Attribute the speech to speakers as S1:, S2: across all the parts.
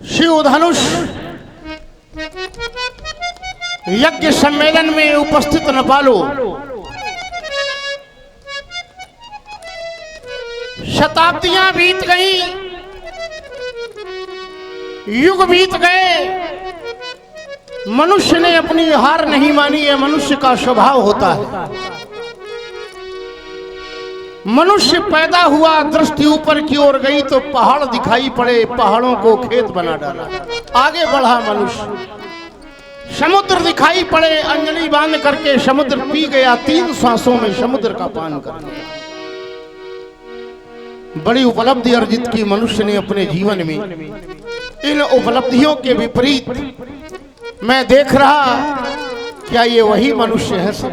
S1: शिव धनुष यज्ञ सम्मेलन में उपस्थित नेपालो, शताब्दियां बीत गई, युग बीत गए, मनुष्य ने अपनी हार नहीं मानी। है मनुष्य का स्वभाव होता है। मनुष्य पैदा हुआ, दृष्टि ऊपर की ओर गई तो पहाड़ दिखाई पड़े, पहाड़ों को खेत बना डाला। आगे बढ़ा मनुष्य, समुद्र दिखाई पड़े, अंजलि बांध करके समुद्र पी गया, 3 सांसों में समुद्र का पान कर लिया। बड़ी उपलब्धि अर्जित की मनुष्य ने अपने जीवन में। इन उपलब्धियों के विपरीत मैं देख रहा, क्या ये वही मनुष्य है सब?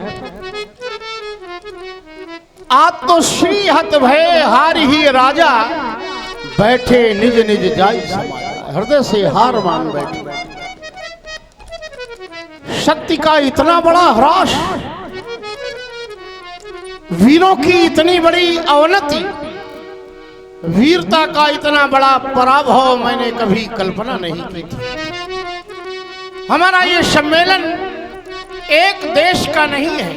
S1: आज तो श्री हत भय हार ही राजा, बैठे निज निज जाई समाजा। हृदय से हार मान बैठे। शक्ति का इतना बड़ा ह्रास, वीरों की इतनी बड़ी अवनति, वीरता का इतना बड़ा पराभव मैंने कभी कल्पना नहीं की थी। हमारा ये सम्मेलन एक देश का नहीं है,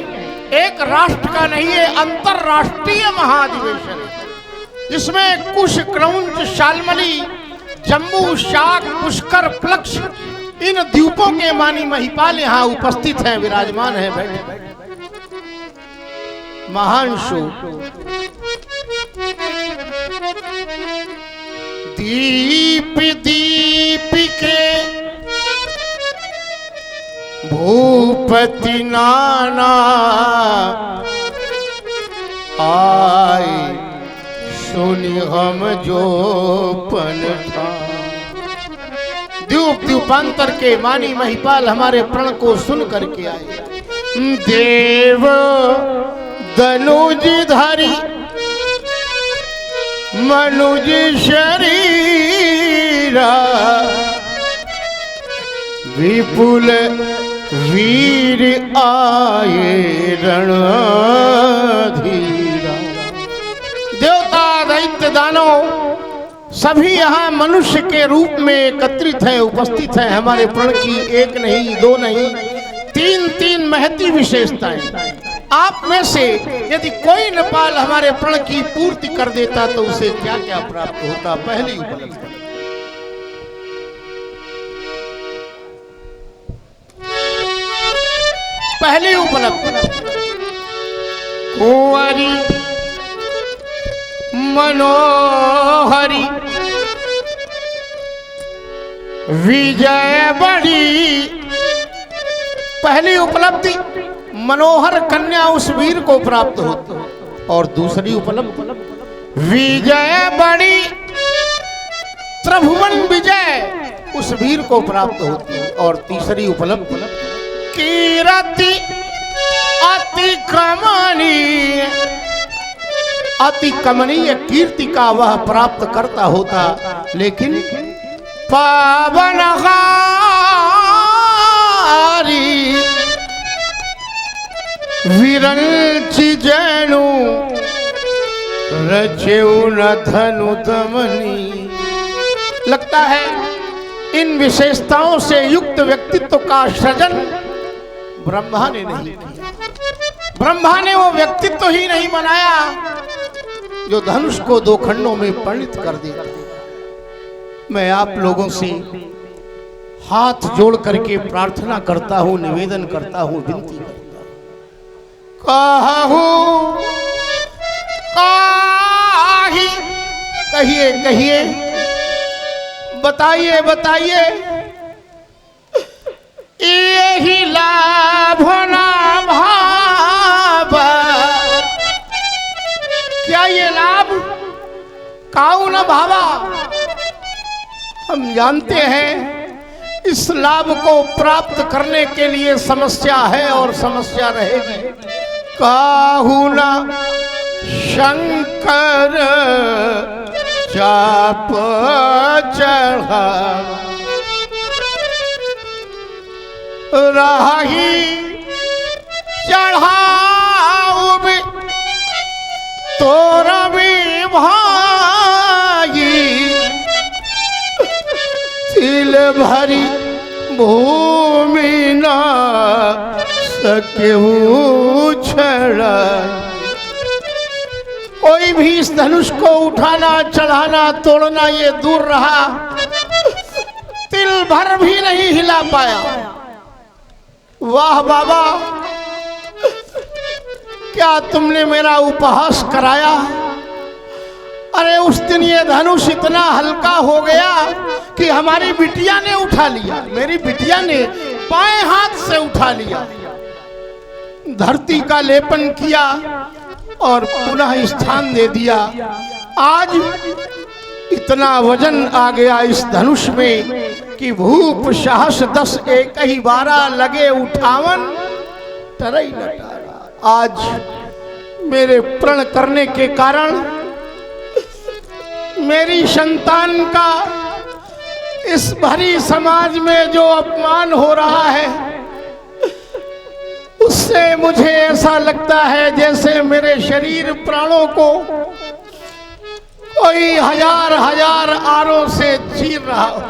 S1: एक राष्ट्र का नहीं है, अंतरराष्ट्रीय महाधिवेशन है। इसमें कुश, क्रौंच, शाल्मली, जम्बू, शाक, पुष्कर, प्लक्ष, इन द्वीपों के मानी महिपाल यहाँ उपस्थित हैं, विराजमान हैं, बैठे। महांशु दीप दीपिके भूपति नाना आए, सुनि हम जो पन था। द्वीप द्वीपांतर के मानी महिपाल हमारे प्रण को सुन करके आए। देव दनुज धरी मनुज शरीरा, विपुल वीर आए रणधीरा। देवता, दैत्य, दानव सभी यहाँ मनुष्य के रूप में एकत्रित है, उपस्थित है। हमारे प्रण की एक नहीं, 2 नहीं, 3 महती विशेषताएं। आप में से यदि कोई नेपाल हमारे प्रण की पूर्ति कर देता तो उसे क्या क्या प्राप्त होता? पहली उपलब्धि, पहली उपलब्धि, कुंवरी मनोहरी विजय बड़ी। पहली उपलब्धि, मनोहर कन्या उस वीर को प्राप्त होती। और दूसरी उपलब्धि, विजय बड़ी, त्रिभुवन विजय उस वीर को प्राप्त होती। और तीसरी उपलब्धि, कीर्ति अति कमनीय, अति कमनीय कीर्ति का वह प्राप्त करता होता। लेकिन पावन विरंचि जैनु रचेउ न धनु दमनी। लगता है इन विशेषताओं से युक्त व्यक्तित्व का सृजन ब्रह्मा ने नहीं किया। ब्रह्मा ने वो व्यक्तित्व ही नहीं बनाया जो धनुष को 2 खंडों में परिणित कर देता। मैं आप लोगों से हाथ जोड़ करके प्रार्थना करता हूं, निवेदन करता हूं, विनती करता हूं। कहिए कहिए, बताइए बताइए, यही लाभ ना भाव। क्या ये लाभ काऊ न भावा? हम जानते हैं इस लाभ को प्राप्त करने के लिए समस्या है और समस्या रहेगी। काहू न शंकर चाप चढ़ा, राही चढ़ाऊ तोरा भी भाई, तिल भरी भूमि ना सके उछड़ा। कोई भी इस धनुष को उठाना, चढ़ाना, तोड़ना ये दूर रहा, तिल भर भी नहीं हिला पाया। वाह बाबा, क्या तुमने मेरा उपहास कराया। अरे उस दिन ये धनुष इतना हल्का हो गया कि हमारी बिटिया ने उठा लिया, मेरी बिटिया ने बाएं हाथ से उठा लिया, धरती का लेपन किया और पुनः स्थान दे दिया। आज इतना वजन आ गया इस धनुष में कि भूप साहस 10 एक ही 12 लगे उठावन तरई लटारा। आज मेरे प्रण करने के कारण मेरी संतान का इस भरी समाज में जो अपमान हो रहा है, उससे मुझे ऐसा लगता है जैसे मेरे शरीर प्राणों को कोई हजार हजार आरों से चीर रहा हो।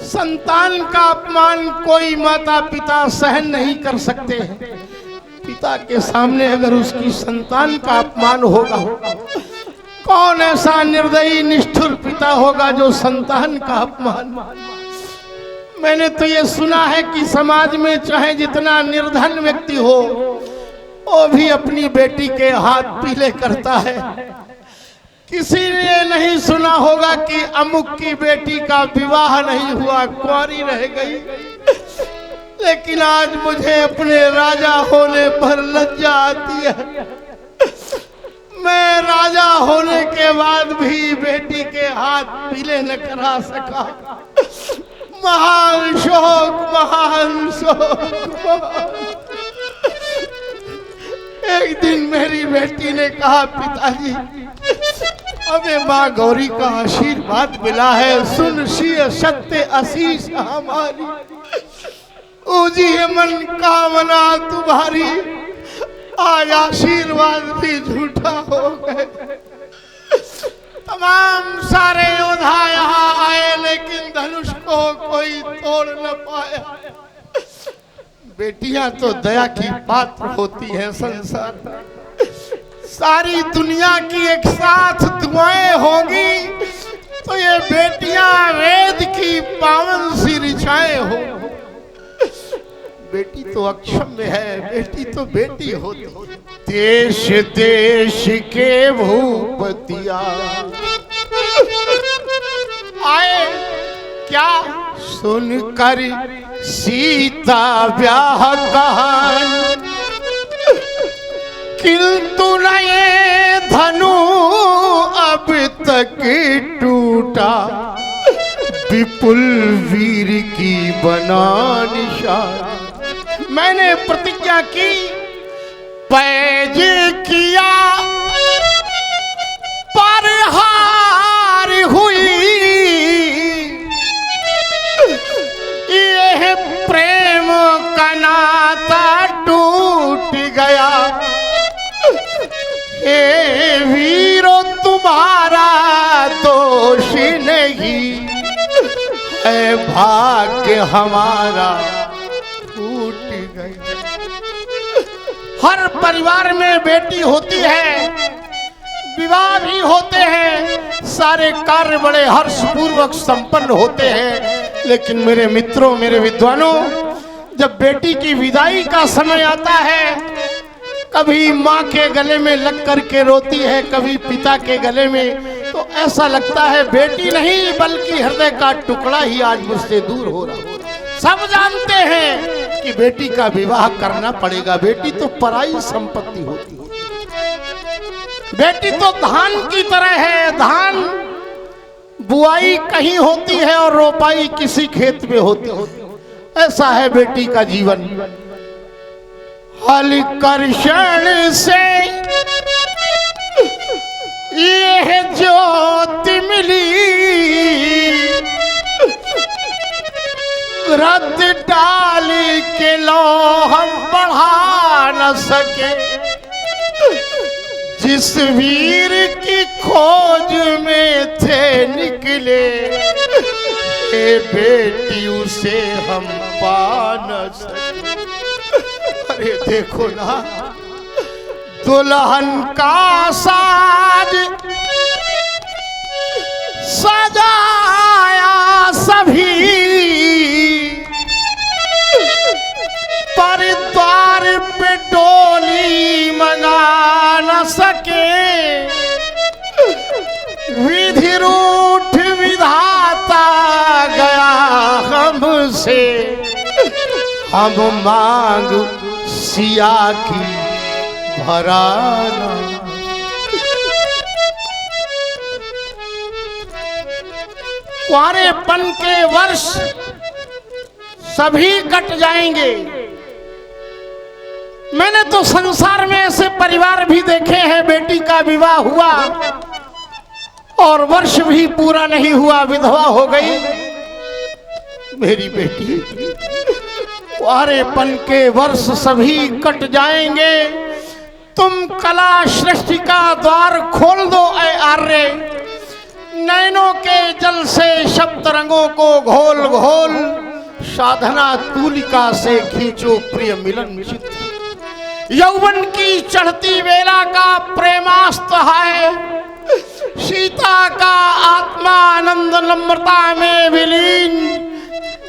S1: संतान का अपमान कोई माता पिता सहन नहीं कर सकते हैं। पिता के सामने अगर उसकी संतान का अपमान होगा, कौन ऐसा निर्दयी निष्ठुर पिता होगा जो संतान का अपमान। मैंने तो ये सुना है कि समाज में चाहे जितना निर्धन व्यक्ति हो, वो भी अपनी बेटी के हाथ पीले करता है। किसी ने नहीं सुना होगा कि अमुक की बेटी का विवाह नहीं हुआ, कुंवारी रह गई। लेकिन आज मुझे अपने राजा होने पर लज्जा आती है। मैं राजा होने के बाद भी बेटी के हाथ पीले न करा सका। महान शोक, महान शोक। एक दिन मेरी बेटी ने कहा, पिताजी हमें माँ गौरी का आशीर्वाद मिला है, सुन शीय सत्य आशीष हमारी, ऊजी मन कामना तुम्हारी। आज आशीर्वाद भी झूठा हो गए। तमाम सारे योद्धा यहाँ आए, लेकिन धनुष को कोई तोड़ न पाया। बेटियां तो दया की पात्र होती हैं संसार में। सारी दुनिया की एक साथ दुआएं होंगी तो ये बेटियां वेद की पावन सी ऋचाएं हो। बेटी तो अक्षम्य है, बेटी तो बेटी होती है। देश देश के भूपतिया आए क्या सुनकर सीता ब्याह कहान, किंतु न ये धनु अब तक टूटा, विपुल वीर की बना निशान। मैंने प्रतिज्ञा की, पैज किया पर हार हुई, यह प्रेम का नाता टूट गया। हे वीरो तुम्हारा दोष नहीं है, भाग्य हमारा टूट गया। हर परिवार में बेटी होती है, विवाह भी होते हैं, सारे कार्य बड़े हर्षपूर्वक संपन्न होते हैं। लेकिन मेरे मित्रों, मेरे विद्वानों, जब बेटी की विदाई का समय आता है, कभी माँ के गले में लग करके रोती है, कभी पिता के गले में, तो ऐसा लगता है बेटी नहीं बल्कि हृदय का टुकड़ा ही आज मुझसे दूर हो रहा। सब जानते हैं कि बेटी का विवाह करना पड़ेगा। बेटी तो पराई संपत्ति होती है। बेटी तो धान की तरह है। धान बुआई कहीं होती है और रोपाई किसी खेत में होती है। ऐसा है बेटी का जीवन। हलकर्षण से यह ज्योति मिली, रत डाल के लो हम बढ़ा न सके, जिस वीर की खोज में थे निकले, बेटी उसे हम पा न सके। अरे देखो ना, दुल्हन का साज सजाया सभी, पर द्वार पे डोली मंगा न सके। विधि रूठ विधाता गया हमसे, हम मांग सिया की भराना। कुंवारेपन के वर्ष सभी कट जाएंगे। मैंने तो संसार में ऐसे परिवार भी देखे हैं, बेटी का विवाह हुआ और वर्ष भी पूरा नहीं हुआ, विधवा हो गई। मेरी बेटी, कुंवारेपन के वर्ष सभी कट जाएंगे। तुम कला सृष्टि का द्वार खोल दो ऐ आर्य, नैनों के जल से शब्द रंगों को घोल घोल, साधना तूलिका से खींचो प्रिय मिलन चित्र। यौवन की चढ़ती वेला का प्रेमास्त्र है, सीता का आत्मा आनंद नम्रता में विलीन,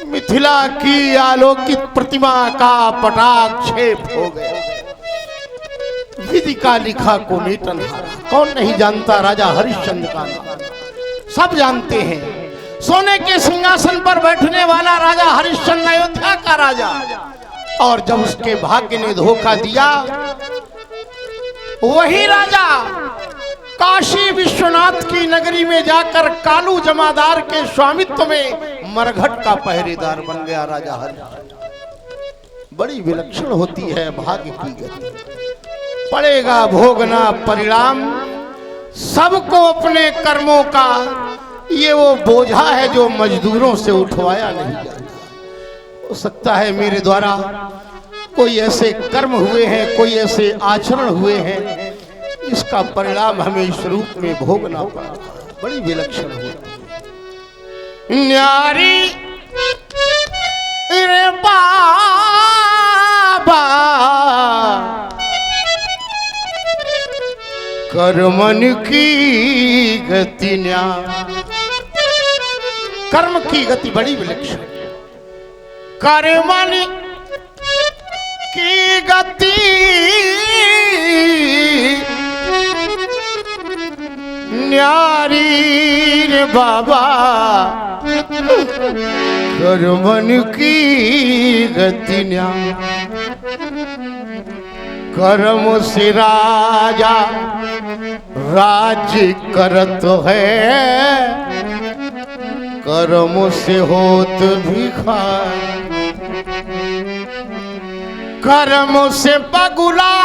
S1: मिथिला की आलोकित प्रतिमा का पटाक्षेप हो गया। विधि का लिखा को नीतन हारा, कौन नहीं जानता राजा हरिश्चंद्र का नाम, सब जानते हैं। सोने के सिंहासन पर बैठने वाला राजा हरिश्चंद्र, अयोध्या का राजा। और जब उसके भाग्य ने धोखा दिया, वही राजा काशी विश्वनाथ की नगरी में जाकर कालू जमादार के स्वामित्व में मरघट का पहरेदार बन गया राजा हरिश्चंद्र। बड़ी विलक्षण होती है भाग्य की गति, पड़ेगा भोगना परिणाम सबको अपने कर्मों का। ये वो बोझा है जो मजदूरों से उठवाया नहीं जाता। हो सकता है मेरे द्वारा कोई ऐसे कर्म हुए हैं, कोई ऐसे आचरण हुए हैं, इसका परिणाम हमें इस रूप में भोगना पड़ा। बड़ी विलक्षण होती न्यारी रे बाबा, कर्मन की गति न्याय। कर्म की गति बड़ी विलक्षण, कर्मन की गति न्यारी रे बाबा, कर्मन की गति न्याय। कर्म से राजा राज्य करत है, कर्म से होत भिखारी। कर्म से बगुला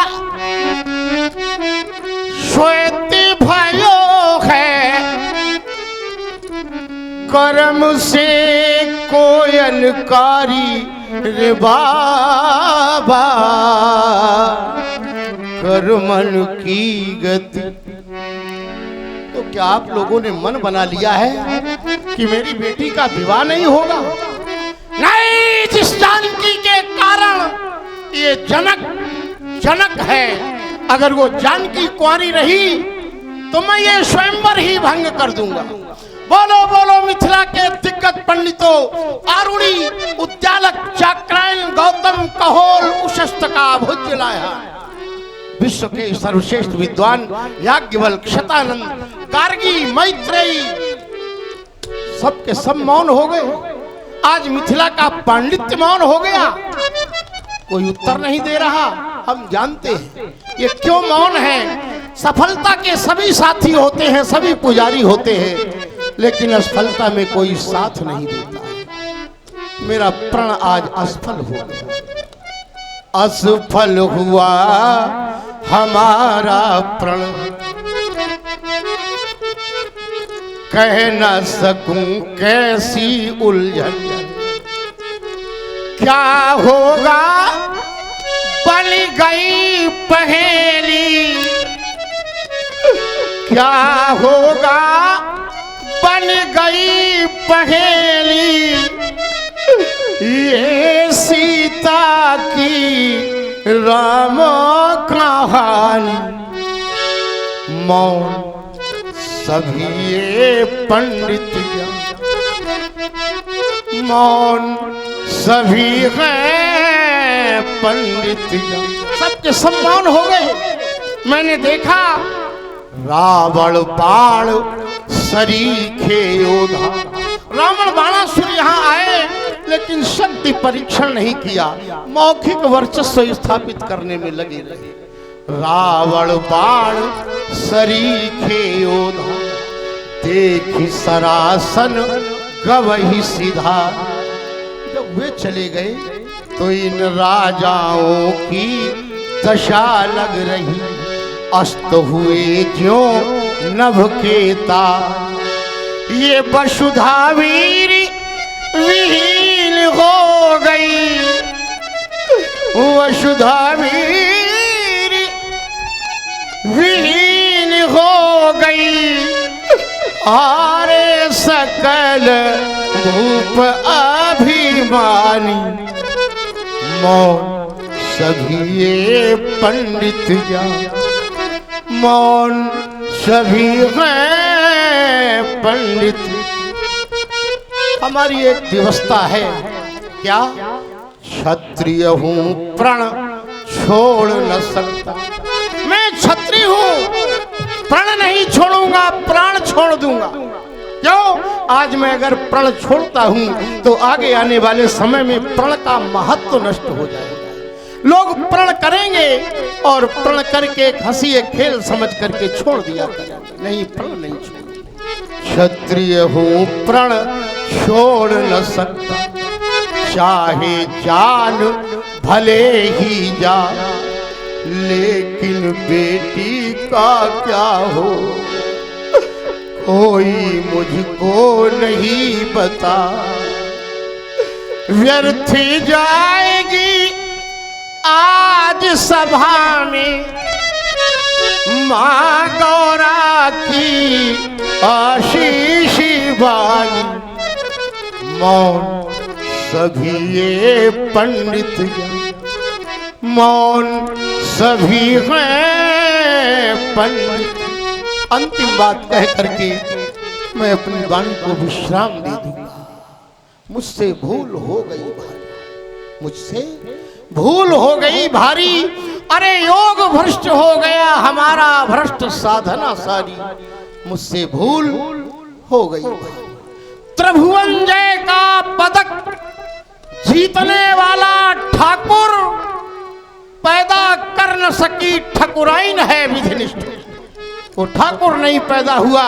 S1: श्वेती भयो है, कर्म से कोयलकारी रे बाबा, कर्मन की गति। तो क्या आप लोगों ने मन बना लिया है कि मेरी बेटी का विवाह नहीं होगा? नहीं, जिस जानकी के कारण ये जनक है, अगर वो जानकी कुंवारी रही तो मैं ये स्वयंवर ही भंग कर दूंगा। बोलो बोलो मिथिला के दिग्गज पंडितों, आरुणी, उद्यालक, चाक्रायन, गौतम, कहोल, उशस्त का भुज लाया। विश्व के सर्वश्रेष्ठ विद्वान याज्ञवल्क्य, शतानंद, गार्गी, मैत्रेयी, सबके सब मौन हो गए। आज मिथिला का पांडित्य मौन हो गया, कोई उत्तर नहीं दे रहा। हम जानते हैं ये क्यों मौन है। सफलता के सभी साथी होते हैं, सभी पुजारी होते हैं, लेकिन असफलता में कोई साथ नहीं देता। मेरा प्रण आज असफल हो गया, असफल हुआ हमारा प्रण। कह न सकूं कैसी उलझन, क्या होगा बन गई पहेली, क्या होगा बन बन गई पहेली ये सीता की राम कहानी। मौन सभी ये पंडित मौन सभी हैं पंडित सबके सब मौन हो गए। मैंने देखा रावण बाण सरीखे योधा। रावण बाणासुर यहाँ आए लेकिन शक्ति परीक्षण नहीं किया, मौखिक वर्चस्व स्थापित करने में लगे रहे। रावण बाण सरीखे योधा देखी सरासन गवही सीधा। जब वे चले गए तो इन राजाओं की दशा लग रही, अस्त हुए ज्यों नभ के तार। ये वसुधा वीर विहीन हो गई, वसुधा वीर विहीन हो गई। आरे सकल भूप अभिमानी मौन सभी ये पंडित मौन सभी हैं पंडित। हमारी एक व्यवस्था है क्या, क्षत्रिय हूँ प्रण छोड़ न सकता। मैं क्षत्रिय हूँ, प्रण नहीं छोड़ूंगा, प्राण छोड़ दूंगा। क्यों? आज मैं अगर प्रण छोड़ता हूं तो आगे आने वाले समय में प्रण का महत्व नष्ट हो जाएगा। लोग प्रण करेंगे और प्रण करके हंसी एक खेल समझ करके छोड़ दिया करेंगे। नहीं, प्रण नहीं छोड़। क्षत्रिय हूं प्रण छोड़ न सकता, चाहे जान भले ही जा, लेकिन बेटी का क्या हो कोई मुझको नहीं बता। व्यर्थ जाएगी आज सभा में माँ गौरा की आशीष वाणी। मौन सभी ये पंडित मौन सभी हैं पंडित। अंतिम बात कह करके मैं अपनी वाणी को विश्राम दे दूंगा। मुझसे भूल हो गई भारी, मुझसे भूल हो गई भारी। अरे योग भ्रष्ट हो गया हमारा, भ्रष्ट साधना सारी। मुझसे भूल हो गई भारी। त्रिभुवन जय का पदक जीतने वाला ठाकुर पैदा कर न सकी ठकुराइन है विधिनिष्ठ। वो ठाकुर नहीं पैदा हुआ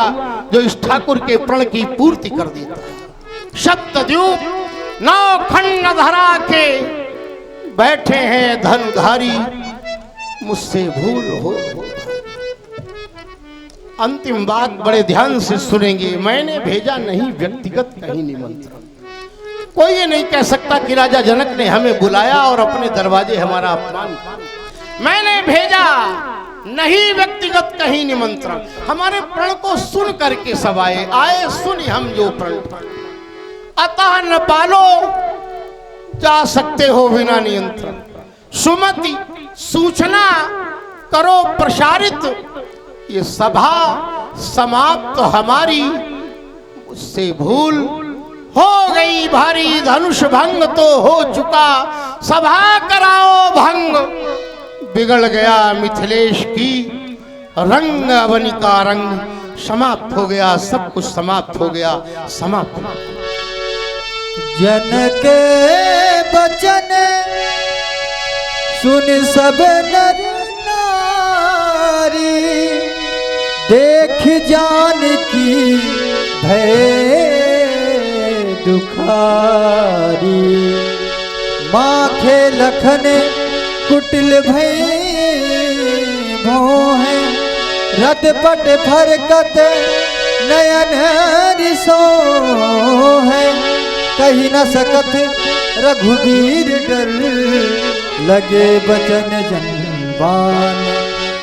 S1: जो इस ठाकुर के प्रण की पूर्ति कर देता। सप्तद्वीप नौ खंड धरा के बैठे हैं धनुधारी, मुझसे भूल हो। अंतिम बात बड़े ध्यान से सुनेंगे। मैंने भेजा नहीं व्यक्तिगत कहीं निमंत्रण। कोई ये नहीं कह सकता कि राजा जनक ने हमें बुलाया और अपने दरवाजे हमारा अपमान किया। मैंने भेजा नहीं व्यक्तिगत कहीं निमंत्रण। हमारे प्रण को सुन करके सब आए सुनी हम जो प्रण। अतः न पालो जा सकते हो बिना नियंत्रण। सुमति सूचना करो प्रसारित, ये सभा समाप्त हमारी। मुझसे भूल हो गई भारी, धनुष भंग तो हो चुका, सभा कराओ भंग। बिगड़ गया मिथिलेश की रंग अवनी का रंग। समाप्त हो गया, सब कुछ समाप्त हो गया, समाप्त।
S2: जन के बचन सुन सब नर नारी, देख जान की भय दुखारी। माखे लखन कुटिल भई भोहे, रटपट फरकत नयन रिसो है। कही न सकत रघुवीर डर, लगे बचन जनबान।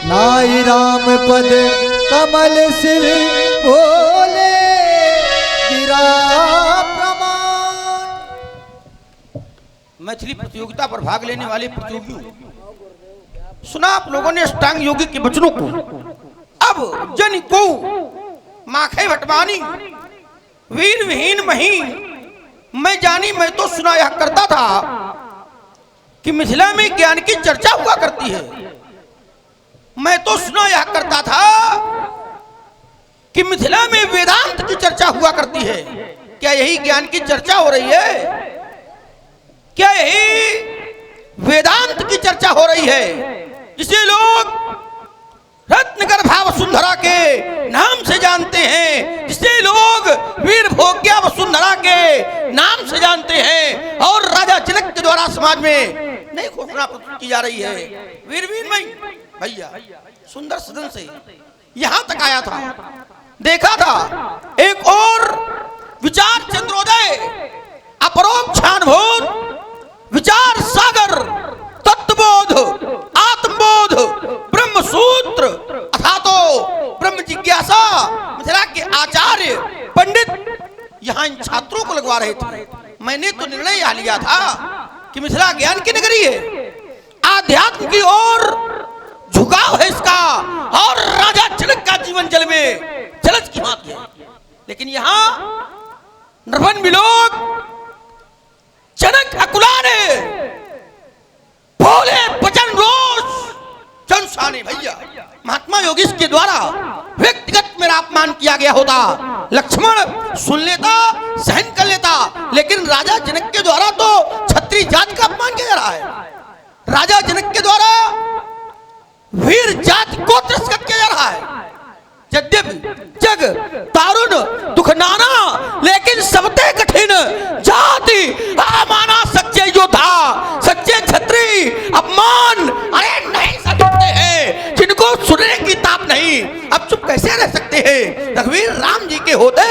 S2: नाई राम पद कमल सिर बोले,
S3: मैथिली प्रतियोगिता पर भाग लेने वाले प्रतियोगियों, सुना आप लोगों ने अष्टांग योगी के वचनों को। अब जन को माखे भटवानी वीर विहीन महीन मैं जानी, मैं तो सुना यह करता था कि मिथिला में ज्ञान की चर्चा हुआ करती है। मैं तो सुना यह करता था कि मिथिला में वेदांत की चर्चा हुआ करती है। क्या यही ज्ञान की चर्चा हो रही है? क्या यही वेदांत की चर्चा हो रही है, जिसे लोग रत्नगर्भा वसुंधरा के नाम से जानते हैं, जिसे लोग वीर भोग्या वसुंधरा के नाम से जानते हैं, और राजा जनक के द्वारा समाज में नई घोषणा प्रस्तुत की जा रही है। वीरवीर भैया सुंदर सदन से यहां तक आया था, देखा था एक और विचार चंद्रोदय, अपरोक्षानुभूत विचार सागर, तत्वबोध, आत्मबोध, ब्रह्म सूत्र अथा तो ब्रह्म जिज्ञासा मिथिला के आचार्य पंडित यहाँ इन छात्रों को लगवा रहे थे। मैंने तो निर्णय यह लिया था कि मिथिला ज्ञान की नगरी है, आध्यात्म की ओर झुकाव है इसका, और राजा जनक का जीवन जल में जलज की बात है। लेकिन यहाँ नरवन बिलोक जनक अकुलाने बोले वचन रोष जनसाने भैया महात्मा योगी के द्वारा व्यक्तिगत मेरा अपमान किया गया होता, लक्ष्मण सुन लेता, सहन कर लेता, लेकिन राजा जनक के द्वारा तो क्षत्रिय जाति का अपमान किया जा रहा है। राजा जनक के द्वारा वीर जाति को तिरस्कृत किया जा रहा है। यद्यपि जग दारुण दुख नाना, लेकिन सबते कठिन जाति अमाना सच्चे योद्धा, सच्चे क्षत्रिय अपमान अरे नहीं सकते हैं, जिनको सुनने की ताप नहीं, अब चुप कैसे रह सकते हैं। रघुवीर राम जी के होते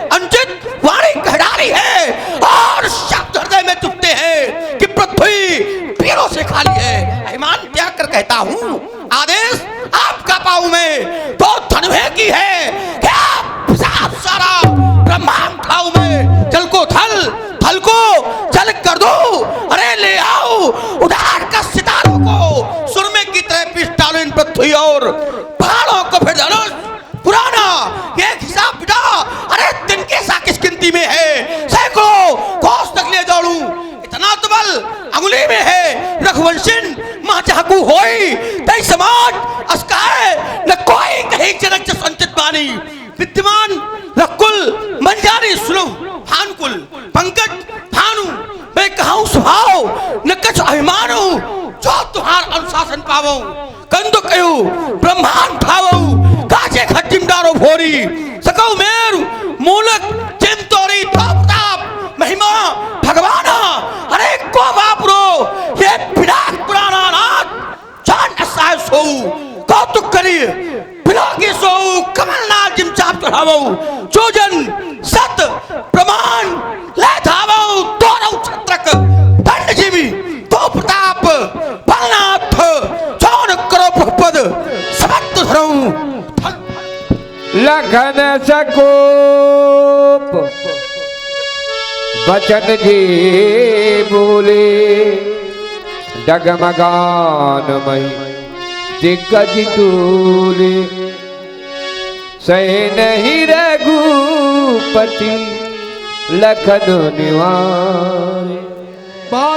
S3: अंचित वाणी कहडारी है, और शब्द हृदय में चुपते हैं कि पृथ्वी पीरों से खाली है। अभिमान त्याग कर कहता हूँ, आदेश आपका पाऊं मैं तो धनुहे की है, क्या सारा ब्रह्मांड खाऊं मैं, जल को थल, थल को जल कर दो, अरे ले आओ उधार का सितारों को, सुरमे की तरह पीस डालो इन पृथ्वी और पहाड़ों को फिर धनुष पुराना ये हिसाब बिटा, अरे दिन के सा किस गिनती में है, सैकड़ों कोस तक ले दौड़ूं, इतना तो बल अंगुली में है। रघुवंशिन मां चाहू होई तई समाज अस्काय, न कोई कहीं जनक संचित बानी, विद्यमान रकुल मंजारी सुनो भानुकुल पंकज भानु, मैं कहूँ स्वभाव न कछ अभिमानो, जो तुहार अनुशासन पावो, कंदो कयो ब्रह्मांड ठावो, काजे खटिम डारो भोरी, सकौ मेरु मूलक चिंतोरी ताप महिमा भगवाना, अरे को बापरो ये पिनाक पुराना नाथ जान असाय सो, कौतुक करिए बिलागी सो, कमलनाथ जिम चाप चढ़ावो, जोजन सत प्रमाण ले धावो, दोनों छत्रक दंड जीवी तो प्रताप बलनाथ, जौन करो भगपद समर्थ धरऊं,
S4: लखन सकोप बचन जी बोले, डगमगानमय दिग्गज डोले, सहे नहीं रघुपति लखन निवारे,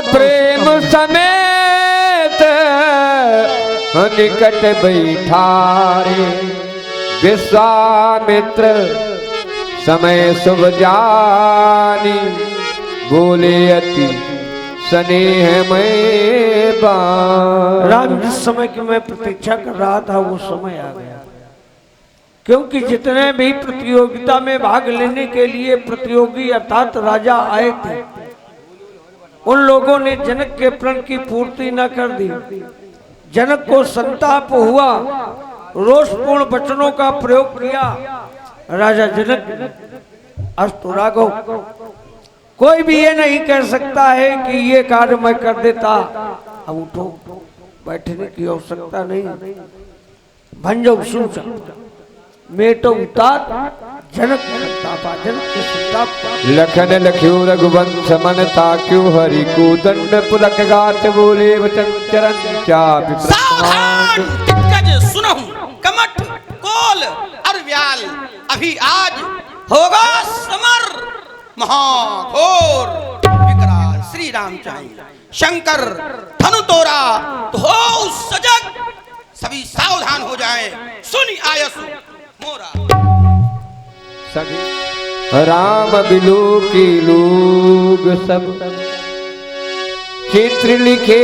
S4: प्रेम समेत निकट बैठारे, विश्वामित्र समय शुभ जानी, बोले अति स्नेह में
S5: राम जिस समय की मैं प्रतीक्षा कर रहा था वो समय आ गया, क्योंकि जितने भी प्रतियोगिता में भाग लेने के लिए प्रतियोगी अर्थात राजा आए थे, उन लोगों ने जनक के प्रण की पूर्ति न कर दी। जनक को संताप हुआ, रोषपूर्ण वचनों का प्रयोग किया। राजा जनक अस्तु राघव, कोई भी ये नहीं कह सकता है कि ये कार्य मैं कर देता, अब उठो, बैठने की आवश्यकता नहीं, भंजो सूचा मेटो उतार जनक तापा जनक के सुताप
S4: लखन लख्यो रघुवंश मन ताक्यो हरि को दंड पुलक गात बोले वचन चरण चाप
S3: सावधान दिग्गज सुनहु कमठ कोल और व्याल अभी आज होगा समर महाघोर विकराल श्री राम चाहिए शंकर धनु तोरा तो हो सजग सभी सावधान हो जाएं सुनी आयसु मोरा
S4: सभी राम बिलो के लोग सब चित्र लिखे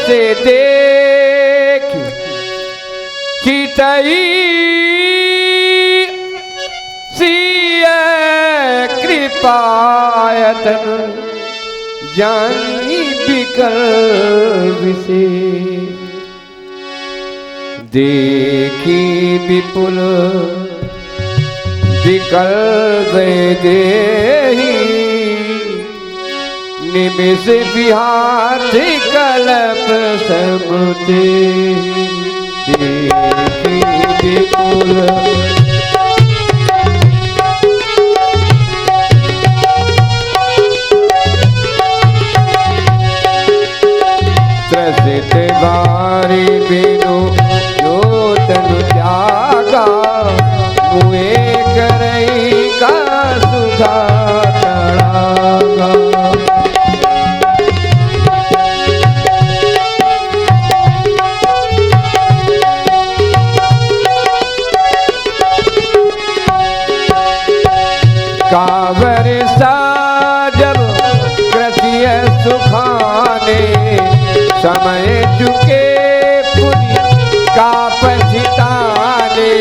S4: से देख चितई सिय कृपायतन जानी बिकल विशेष देखी विपुल विकल देही निमिष विहार कल्प समते देखी विपुल त्रसित बारी बिनु जो तनु त्यागा मुए करई का सुधा तड़ागा कावर साजब कृषिय सुखाने समय चुके पुनि का पछताने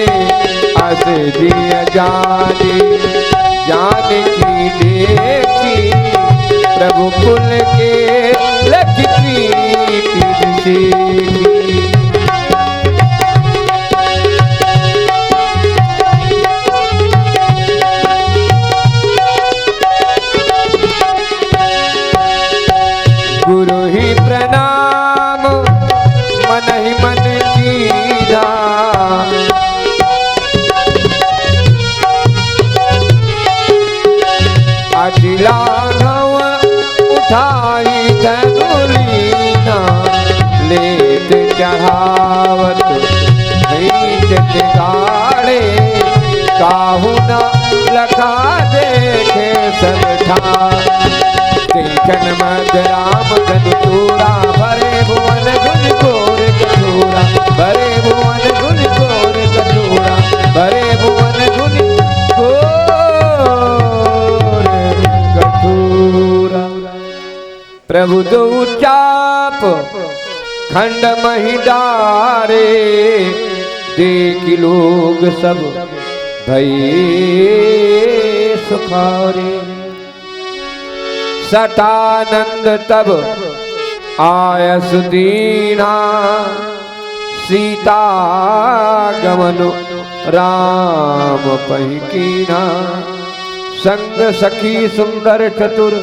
S4: अस दिय जाने जान की देखी प्रभु कुल के लखी गुरु ही प्रणाम मन ही मन कीना अचिला नव उठाई धनुलीना लेत चढ़ावत चट गाड़े काहू न लखा देखे सब ठा देखन मद राम धन तोरा भरे भुवन गुण गोर कठोरा भरे भुवन गुण गोर कठोरा भरे भुवन गुण गोर कठोरा प्रभु दो चाप खंड मही डारे देख लोग सब भई सुखारे सतानंद तब आयस दीना सीता गमनु राम पहिकीना संग सखी सुंदर चतुर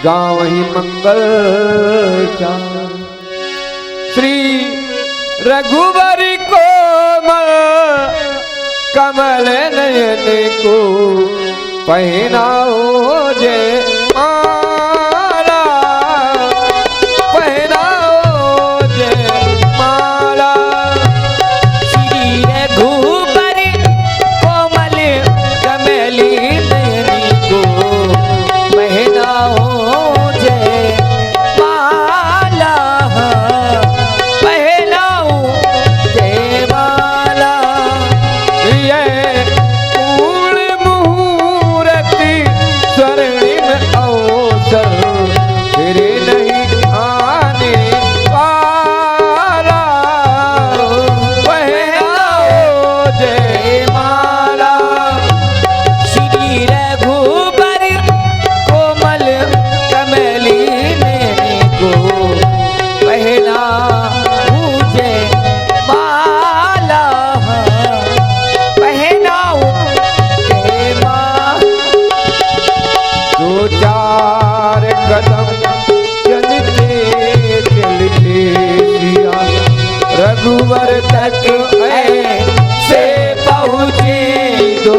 S4: गाँव ही मंगल चार श्री रघुवर कोमल कमल नयन को पहनाओ जय माला पहनाओ जय माला
S6: श्री रघुबर कोमल कमली नयनी को पहनाओ जय माला पहनाओ जय माला
S4: ये पूर्ण मुहूर्त स्वर्णिम अवसर फिर नहीं आने वाला पहनाओ जय माला
S6: श्री रघुबर कोमल कमली नयनी को पहनाओ जय माला पहनाओ जय माला
S4: दो चार कदम चलते चलते सिया रघुवर तक ऐसे पहुँचे दो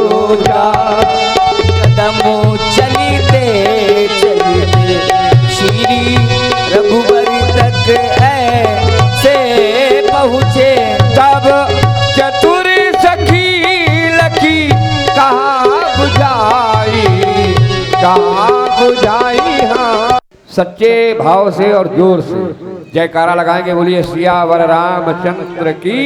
S4: गा बुझाई हाँ। सच्चे भाव से और जोर से जयकारा लगाएंगे, बोलिए सियावर रामचंद्र की।